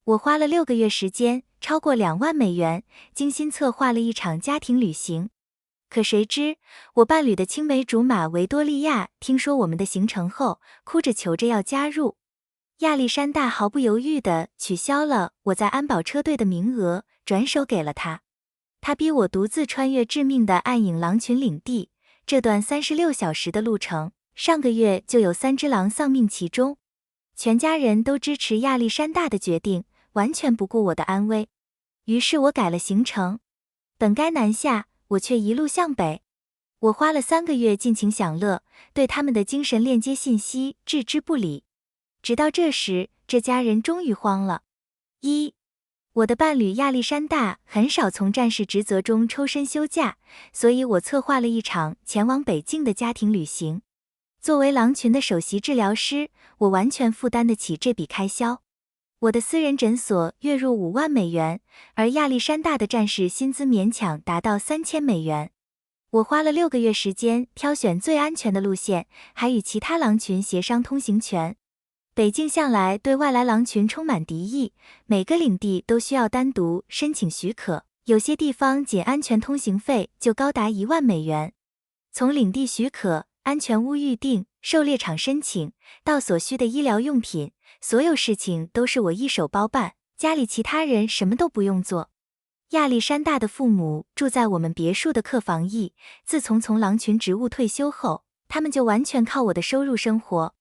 我花了6个月时间，超过2万美元，精心策划了一场家庭旅行。可谁知，我伴侣的青梅竹马维多利亚听说我们的行程后，哭着求着要加入。亚历山大毫不犹豫地取消了我在安保车队的名额，转手给了他。他逼我独自穿越致命的暗影狼群领地，这段36小时的路程，上个月就有3只狼丧命其中。全家人都支持亚历山大的决定，完全不顾我的安危。于是我改了行程，本该南下，我却一路向北。我花了3个月尽情享乐，对他们的精神链接信息置之不理。直到这时，这家人终于慌了。我的伴侣亚历山大很少从战士职责中抽身休假，所以我策划了一场前往北境的家庭旅行。作为狼群的首席治疗师，我完全负担得起这笔开销。我的私人诊所月入5万美元，而亚历山大的战士薪资勉强达到3000美元。我花了6个月时间挑选最安全的路线，还与其他狼群协商通行权。北境向来对外来狼群充满敌意，每个领地都需要单独申请许可，有些地方仅安全通行费就高达1万美元。从领地许可、安全屋预定、狩猎场申请，到所需的医疗用品，所有事情都是我一手包办，家里其他人什么都不用做。亚历山大的父母住在我们别墅的客房1，自从狼群职务退休后，他们就完全靠我的收入生活。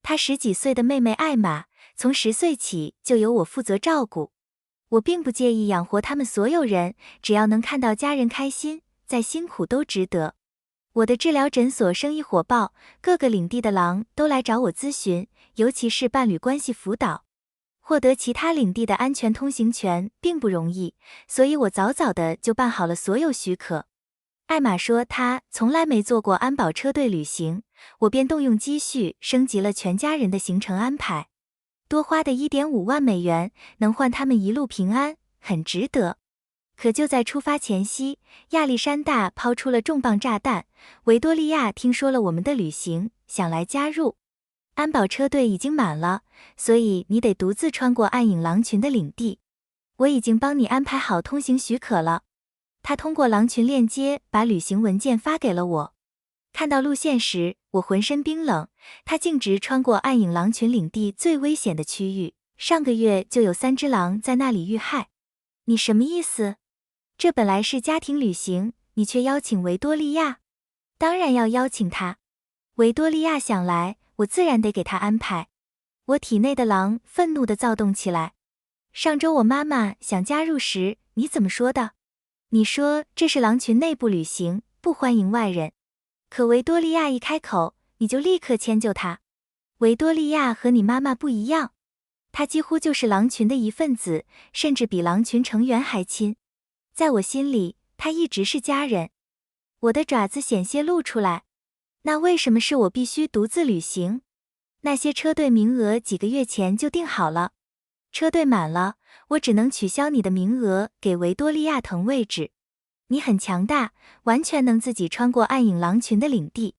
他10几岁的妹妹艾玛，从10岁起就由我负责照顾。我并不介意养活他们所有人，只要能看到家人开心，再辛苦都值得。我的治疗诊所生意火爆，各个领地的狼都来找我咨询，尤其是伴侣关系辅导。获得其他领地的安全通行权并不容易，所以我早早的就办好了所有许可。艾玛说她从来没做过安保车队旅行，我便动用积蓄升级了全家人的行程安排。多花的1.5万美元能换他们一路平安，很值得。可就在出发前夕，亚历山大抛出了重磅炸弹，维多利亚听说了我们的旅行，想来加入。安保车队已经满了，所以你得独自穿过暗影狼群的领地。我已经帮你安排好通行许可了。他通过狼群链接把旅行文件发给了我。看到路线时，我浑身冰冷，他径直穿过暗影狼群领地最危险的区域，上个月就有3只狼在那里遇害。你什么意思？这本来是家庭旅行，你却邀请维多利亚？当然要邀请他。维多利亚想来，我自然得给他安排。我体内的狼愤怒地躁动起来。上周我妈妈想加入时，你怎么说的？你说这是狼群内部旅行，不欢迎外人。可维多利亚一开口，你就立刻迁就他。维多利亚和你妈妈不一样，她几乎就是狼群的一份子，甚至比狼群成员还亲。在我心里，她一直是家人。我的爪子险些露出来。那为什么是我必须独自旅行？那些车队名额几个月前就订好了。车队满了，我只能取消你的名额，给维多利亚腾位置。你很强大，完全能自己穿过暗影狼群的领地。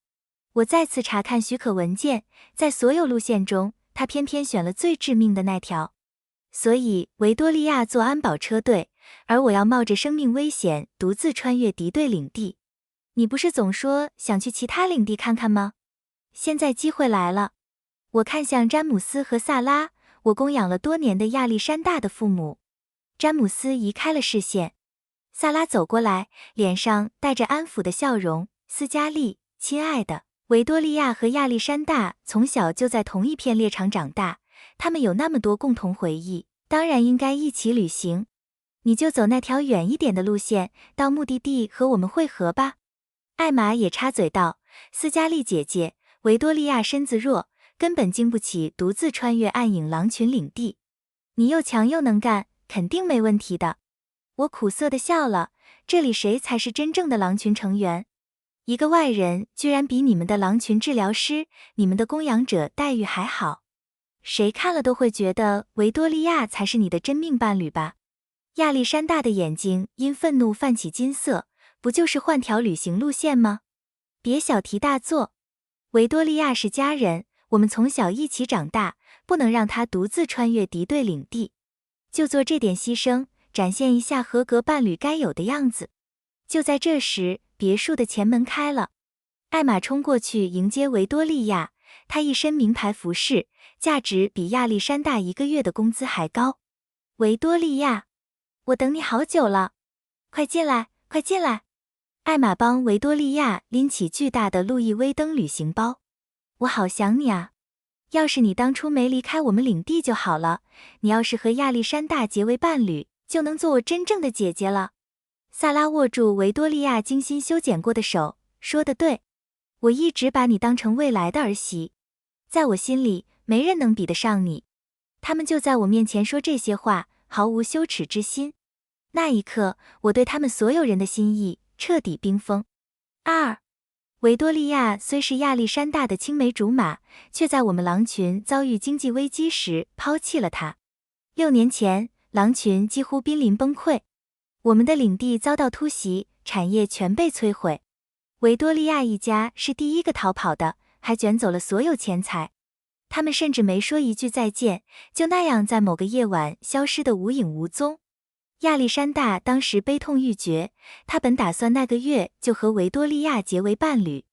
我再次查看许可文件，在所有路线中，他偏偏选了最致命的那条。所以维多利亚做安保车队，而我要冒着生命危险独自穿越敌对领地。你不是总说想去其他领地看看吗？现在机会来了。我看向詹姆斯和萨拉，我供养了多年的亚历山大的父母。詹姆斯移开了视线。萨拉走过来，脸上带着安抚的笑容。斯嘉丽，亲爱的，维多利亚和亚历山大从小就在同一片猎场长大，他们有那么多共同回忆，当然应该一起旅行。你就走那条远一点的路线，到目的地和我们会合吧。艾玛也插嘴道，斯嘉丽姐姐，维多利亚身子弱，根本经不起独自穿越暗影狼群领地。你又强又能干，肯定没问题的。我苦涩地笑了，这里谁才是真正的狼群成员？一个外人居然比你们的狼群治疗师、你们的供养者待遇还好。谁看了都会觉得维多利亚才是你的真命伴侣吧？亚历山大的眼睛因愤怒泛起金色，不就是换条旅行路线吗？别小题大做。维多利亚是家人，我们从小一起长大，不能让她独自穿越敌对领地。就做这点牺牲，展现一下合格伴侣该有的样子。就在这时，别墅的前门开了，艾玛冲过去迎接维多利亚，她一身名牌服饰，价值比亚历山大1个月的工资还高。维多利亚，我等你好久了，快进来，快进来。艾玛帮维多利亚拎起巨大的路易威登旅行包。我好想你啊，要是你当初没离开我们领地就好了，你要是和亚历山大结为伴侣，就能做我真正的姐姐了。萨拉握住维多利亚精心修剪过的手，说得对，我一直把你当成未来的儿媳，在我心里没人能比得上你。他们就在我面前说这些话，毫无羞耻之心。那一刻，我对他们所有人的心意彻底冰封。维多利亚虽是亚历山大的青梅竹马，却在我们狼群遭遇经济危机时抛弃了他。6年前，狼群几乎濒临崩溃，我们的领地遭到突袭，产业全被摧毁。维多利亚一家是第一个逃跑的，还卷走了所有钱财。他们甚至没说一句再见，就那样在某个夜晚消失得无影无踪。亚历山大当时悲痛欲绝，他本打算那个月就和维多利亚结为伴侣。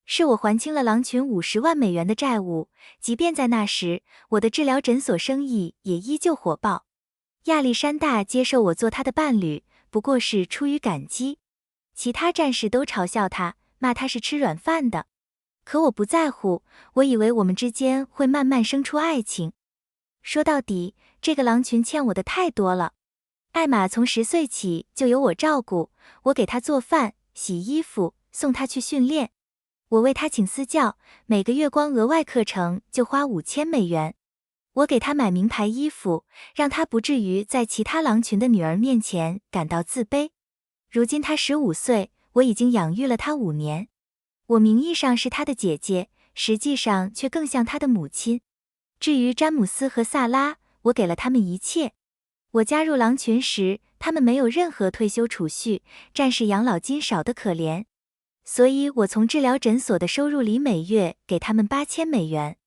是我还清了狼群50万美元的债务，即便在那时，我的治疗诊所生意也依旧火爆。亚历山大接受我做他的伴侣，不过是出于感激。其他战士都嘲笑他，骂他是吃软饭的。可我不在乎，我以为我们之间会慢慢生出爱情。说到底，这个狼群欠我的太多了。艾玛从10岁起就由我照顾，我给她做饭、洗衣服，送她去训练。我为她请私教，每个月光额外课程就花5000美元。我给她买名牌衣服，让她不至于在其他狼群的女儿面前感到自卑。如今她15岁，我已经养育了她5年。我名义上是她的姐姐，实际上却更像她的母亲。至于詹姆斯和萨拉，我给了他们一切。我加入狼群时，他们没有任何退休储蓄，战士养老金少得可怜，所以我从治疗诊所的收入里每月给他们8000美元。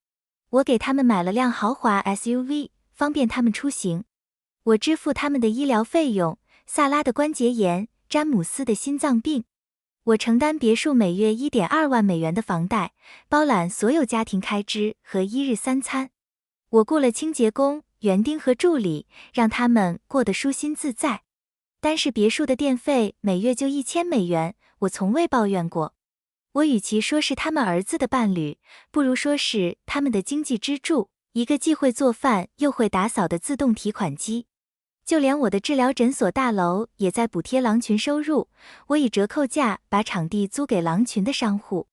我给他们买了辆豪华 SUV， 方便他们出行。我支付他们的医疗费用，萨拉的关节炎，詹姆斯的心脏病。我承担别墅每月1.2万美元的房贷，包揽所有家庭开支和1日3餐。我雇了清洁工、园丁和助理，让他们过得舒心自在。单是别墅的电费每月就1000美元，我从未抱怨过。我与其说是他们儿子的伴侣，不如说是他们的经济支柱，一个既会做饭又会打扫的自动提款机。就连我的治疗诊所大楼也在补贴狼群收入，我以折扣价把场地租给狼群的商户。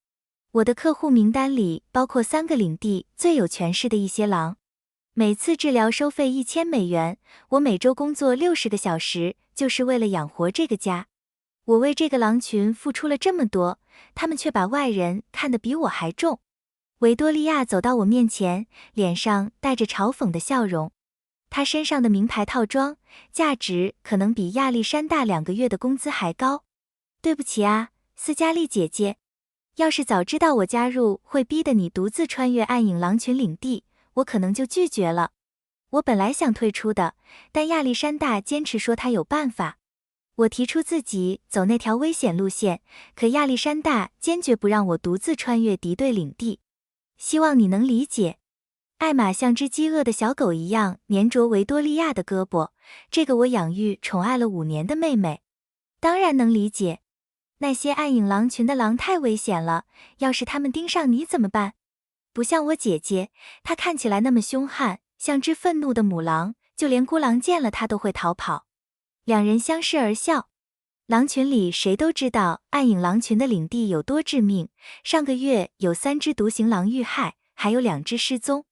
我的客户名单里包括3个领地最有权势的一些狼。每次治疗收费1000美元，我每周工作60个小时，就是为了养活这个家。我为这个狼群付出了这么多，他们却把外人看得比我还重。维多利亚走到我面前，脸上带着嘲讽的笑容。她身上的名牌套装，价值可能比亚历山大2个月的工资还高。对不起啊，斯嘉丽姐姐，要是早知道我加入会逼得你独自穿越暗影狼群领地，我可能就拒绝了。我本来想退出的，但亚历山大坚持说他有办法。我提出自己走那条危险路线，可亚历山大坚决不让我独自穿越敌对领地。希望你能理解。艾玛像只饥饿的小狗一样粘着维多利亚的胳膊，这个我养育宠爱了5年的妹妹。当然能理解，那些暗影狼群的狼太危险了，要是他们盯上你怎么办？不像我姐姐，她看起来那么凶悍，像只愤怒的母狼，就连孤狼见了她都会逃跑。2人相视而笑。狼群里谁都知道暗影狼群的领地有多致命，上个月有3只独行狼遇害，还有2只失踪。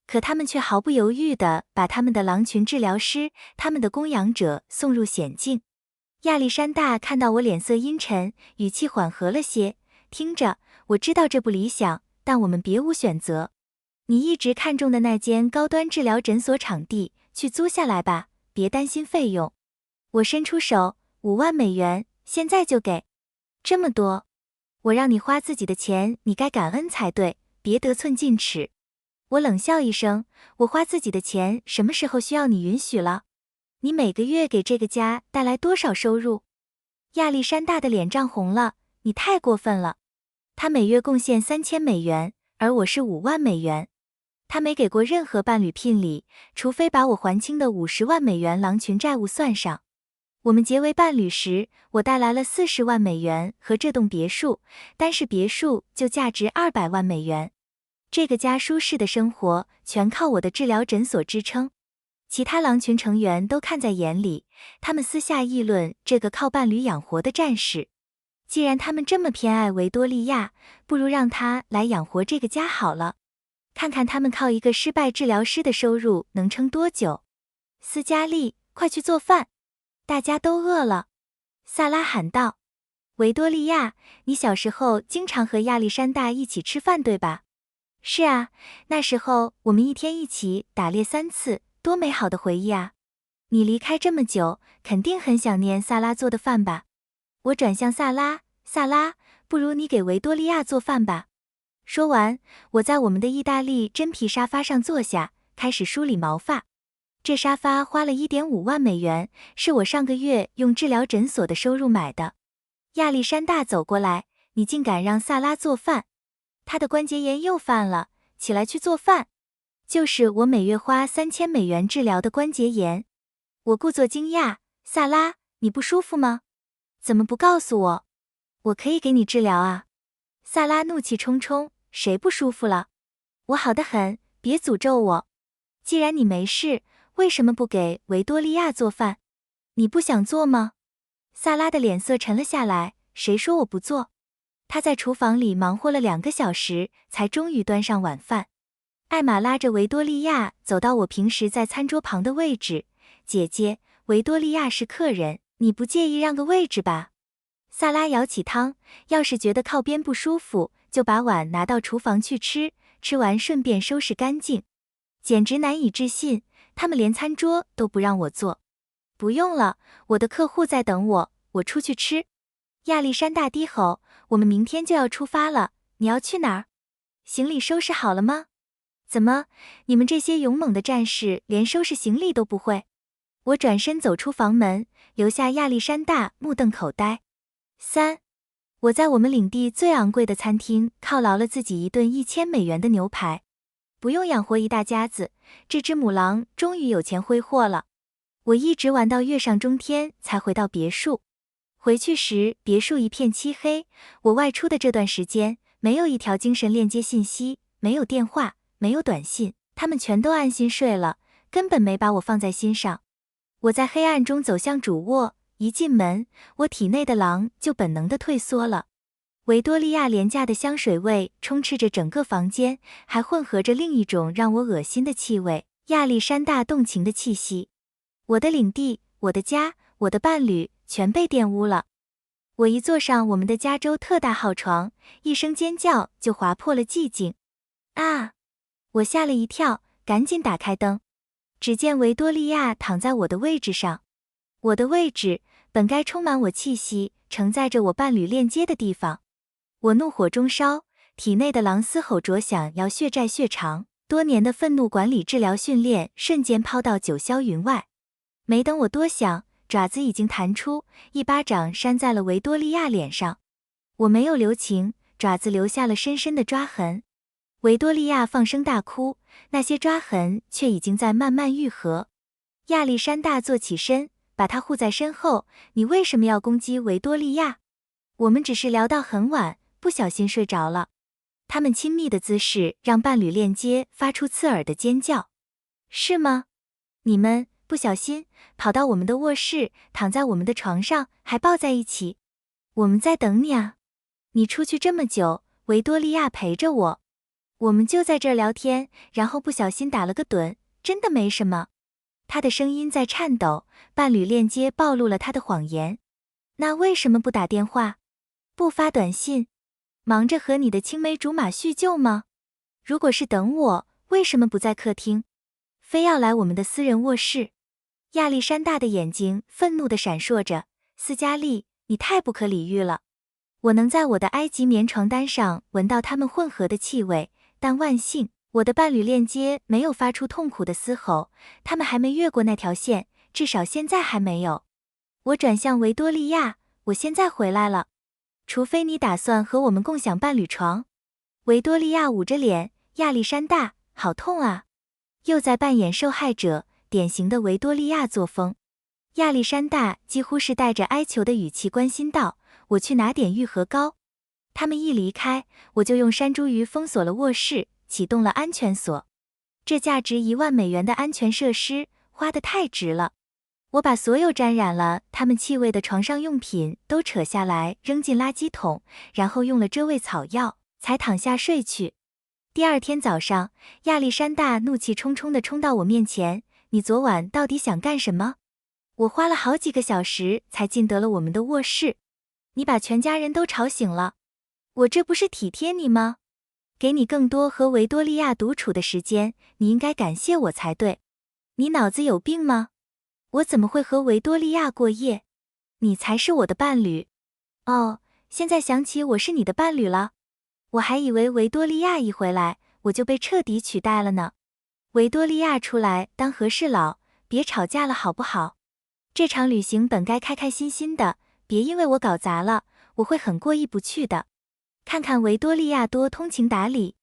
可他们却毫不犹豫地把他们的狼群治疗师、他们的供养者送入险境。亚历山大看到我脸色阴沉，语气缓和了些，听着，我知道这不理想，但我们别无选择。你一直看中的那间高端治疗诊所场地，去租下来吧，别担心费用。我伸出手，5万美元，现在就给。这么多？我让你花自己的钱，你该感恩才对，别得寸进尺。我冷笑一声，我花自己的钱什么时候需要你允许了？你每个月给这个家带来多少收入？亚历山大的脸涨红了，你太过分了。他每月贡献$3000，而我是$50000。他没给过任何伴侣聘礼，除非把我还清的$50万狼群债务算上。我们结为伴侣时，我带来了$40万和这栋别墅，单是别墅就价值$200万。这个家舒适的生活全靠我的治疗诊所支撑。其他狼群成员都看在眼里，他们私下议论这个靠伴侣养活的战士。既然他们这么偏爱维多利亚，不如让他来养活这个家好了。看看他们靠一个失败治疗师的收入能撑多久。斯嘉丽，快去做饭，大家都饿了。萨拉喊道。维多利亚，你小时候经常和亚历山大一起吃饭对吧？是啊，那时候我们一天一起打猎3次，多美好的回忆啊！你离开这么久，肯定很想念萨拉做的饭吧？我转向萨拉，萨拉，不如你给维多利亚做饭吧。说完，我在我们的意大利真皮沙发上坐下，开始梳理毛发。这沙发花了$1.5万，是我上个月用治疗诊所的收入买的。亚历山大走过来，你竟敢让萨拉做饭？他的关节炎又犯了，起来去做饭。就是我每月花$3000治疗的关节炎。我故作惊讶，萨拉，你不舒服吗？怎么不告诉我？我可以给你治疗啊。萨拉怒气冲冲，谁不舒服了？我好得很，别诅咒我。既然你没事，为什么不给维多利亚做饭？你不想做吗？萨拉的脸色沉了下来，谁说我不做？他在厨房里忙活了2个小时，才终于端上晚饭。艾玛拉着维多利亚走到我平时在餐桌旁的位置。姐姐，维多利亚是客人，你不介意让个位置吧？萨拉舀起汤，要是觉得靠边不舒服，就把碗拿到厨房去吃，吃完顺便收拾干净。简直难以置信，他们连餐桌都不让我坐。不用了，我的客户在等我，我出去吃。亚历山大低吼，我们明天就要出发了，你要去哪儿？行李收拾好了吗？怎么，你们这些勇猛的战士连收拾行李都不会？我转身走出房门，留下亚历山大目瞪口呆。3. 我在我们领地最昂贵的餐厅犒劳了自己一顿$1000的牛排。不用养活一大家子，这只母狼终于有钱挥霍了。我一直玩到月上中天才回到别墅。回去时，别墅一片漆黑。我外出的这段时间，没有一条精神链接信息，没有电话，没有短信，他们全都安心睡了，根本没把我放在心上。我在黑暗中走向主卧，一进门，我体内的狼就本能地退缩了。维多利亚廉价的香水味充斥着整个房间，还混合着另一种让我恶心的气味——亚历山大动情的气息。我的领地，我的家，我的伴侣，全被玷污了。我一坐上我们的加州特大号床，一声尖叫就划破了寂静。啊！我吓了一跳，赶紧打开灯。只见维多利亚躺在我的位置上。我的位置本该充满我气息，承载着我伴侣链接的地方。我怒火中烧，体内的狼嘶吼着想要血债血偿，多年的愤怒管理治疗训练瞬间抛到九霄云外。没等我多想，爪子已经弹出，一巴掌扇在了维多利亚脸上。我没有留情，爪子留下了深深的抓痕。维多利亚放声大哭，那些抓痕却已经在慢慢愈合。亚历山大坐起身，把他护在身后。你为什么要攻击维多利亚？我们只是聊到很晚，不小心睡着了。他们亲密的姿势让伴侣链接发出刺耳的尖叫。是吗？你们不小心跑到我们的卧室，躺在我们的床上，还抱在一起。我们在等你啊！你出去这么久，维多利亚陪着我。我们就在这儿聊天，然后不小心打了个盹，真的没什么。他的声音在颤抖，伴侣链接暴露了他的谎言。那为什么不打电话？不发短信？忙着和你的青梅竹马叙旧吗？如果是等我，为什么不在客厅？非要来我们的私人卧室？亚历山大的眼睛愤怒地闪烁着。斯嘉丽，你太不可理喻了。我能在我的埃及棉床单上闻到它们混合的气味，但万幸，我的伴侣链接没有发出痛苦的嘶吼，他们还没越过那条线，至少现在还没有。我转向维多利亚，我现在回来了。除非你打算和我们共享伴侣床。维多利亚捂着脸，亚历山大，好痛啊！又在扮演受害者，典型的维多利亚作风。亚历山大几乎是带着哀求的语气关心道：“我去拿点愈合膏。”他们一离开，我就用山茱萸封锁了卧室，启动了安全锁。这价值$10,000的安全设施花得太值了。我把所有沾染了他们气味的床上用品都扯下来扔进垃圾桶，然后用了遮味草药，才躺下睡去。第二天早上，亚历山大怒气冲冲地冲到我面前：“你昨晚到底想干什么？我花了好几个小时才进得了我们的卧室，你把全家人都吵醒了。我这不是体贴你吗？给你更多和维多利亚独处的时间，你应该感谢我才对。你脑子有病吗？我怎么会和维多利亚过夜？你才是我的伴侣。哦，现在想起我是你的伴侣了。我还以为维多利亚一回来，我就被彻底取代了呢。维多利亚出来当和事佬，别吵架了好不好？这场旅行本该开开心心的，别因为我搞砸了，我会很过意不去的。看看维多利亚多通情达理，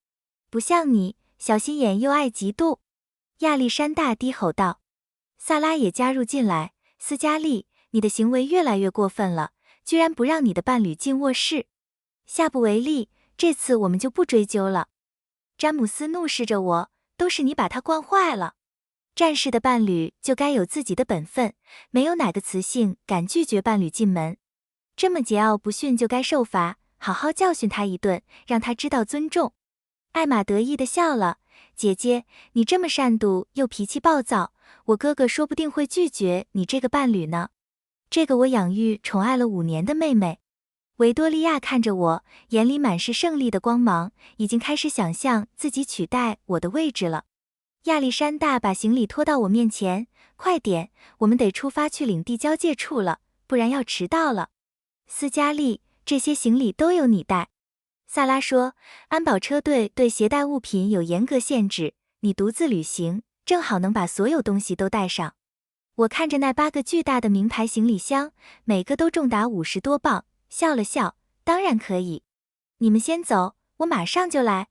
不像你，小心眼又爱嫉妒。亚历山大低吼道。萨拉也加入进来：“斯嘉丽，你的行为越来越过分了，居然不让你的伴侣进卧室。下不为例，这次我们就不追究了。”詹姆斯怒视着我：“都是你把他惯坏了。战士的伴侣就该有自己的本分，没有哪个雌性敢拒绝伴侣进门。这么桀骜不驯就该受罚，好好教训他一顿，让他知道尊重。”艾玛得意地笑了：“姐姐，你这么善妒又脾气暴躁，我哥哥说不定会拒绝你这个伴侣呢。这个我养育宠爱了5年的妹妹。”维多利亚看着我，眼里满是胜利的光芒，已经开始想象自己取代我的位置了。亚历山大把行李拖到我面前：“快点，我们得出发去领地交界处了，不然要迟到了。”斯嘉丽，这些行李都由你带。萨拉说：“安保车队对携带物品有严格限制，你独自旅行，正好能把所有东西都带上。”我看着那8个巨大的名牌行李箱，每个都重达50多磅，笑了笑：“当然可以。你们先走，我马上就来。”